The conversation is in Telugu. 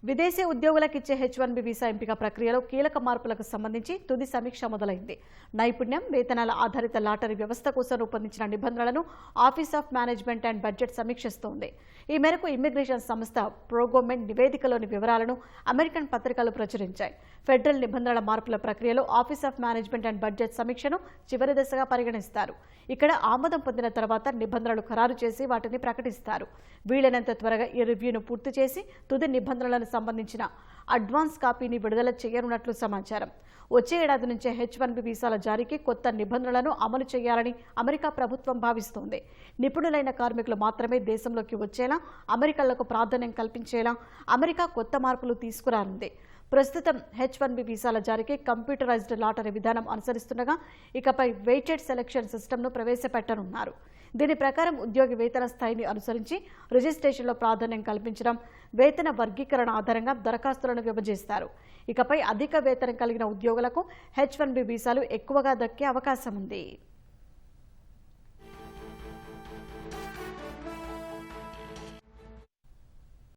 విదేశీ ఉద్యోగులకు ఇచ్చే H1B వీసా ఎంపిక ప్రక్రియలో కీలక మార్పులకు సంబంధించి తుది సమీక్ష మొదలైంది. నైపుణ్యం, వేతనాల ఆధారిత లాటరీ వ్యవస్థ కోసం రూపొందించిన నిబంధనలను office of management and budget సమీక్షిస్తోంది. ఈ మేరకు ఇమ్మిగ్రేషన్ సంస్థ ప్రోగోమెంట్ నివేదికలోని వివరాలను అమెరికన్ పత్రికలు ప్రచురించాయి. ఫెడరల్ నిబంధనల మార్పుల ప్రక్రియలో office of management and budget సమీక్షను చివరి దశగా పరిగణిస్తారు. ఇక్కడ ఆమోదం పొందిన తర్వాత నిబంధనలు ఖరారు చేసి వాటిని ప్రకటిస్తారు. వీలైనంత త్వరగా ఈ రివ్యూను పూర్తి చేసి తుది నిబంధనలను సంబంధించిన అడ్వాన్స్ కాపీని విడుదల చేయనున్నట్లు సమాచారం. వచ్చే ఏడాది నుంచే H1B వీసాల జారీకి కొత్త నిబంధనలను అమలు చేయాలని అమెరికా ప్రభుత్వం భావిస్తోంది. నిపుణులైన కార్మికులు మాత్రమే దేశంలోకి వచ్చేలా, అమెరికన్లకు ప్రాధాన్యం కల్పించేలా అమెరికా కొత్త మార్పులు తీసుకురానుంది. ప్రస్తుతం H1B వీసాల జారీకి కంప్యూటరైజ్డ్ లాటరీ విధానం అనుసరిస్తుండగా ఇకపై వెయిటెడ్ సెలక్షన్ సిస్టమ్ను ప్రవేశపెట్టనున్నారు. దీని ప్రకారం ఉద్యోగి వేతన స్థాయిని అనుసరించి రిజిస్ట్రేషన్లో ప్రాధాన్యం కల్పించడం, వేతన వర్గీకరణ ఆధారంగా దరఖాస్తులను విభజిస్తారు. ఇకపై అధిక వేతనం కలిగిన ఉద్యోగులకు H1B వీసాలు ఎక్కువగా దక్కే అవకాశం ఉంది.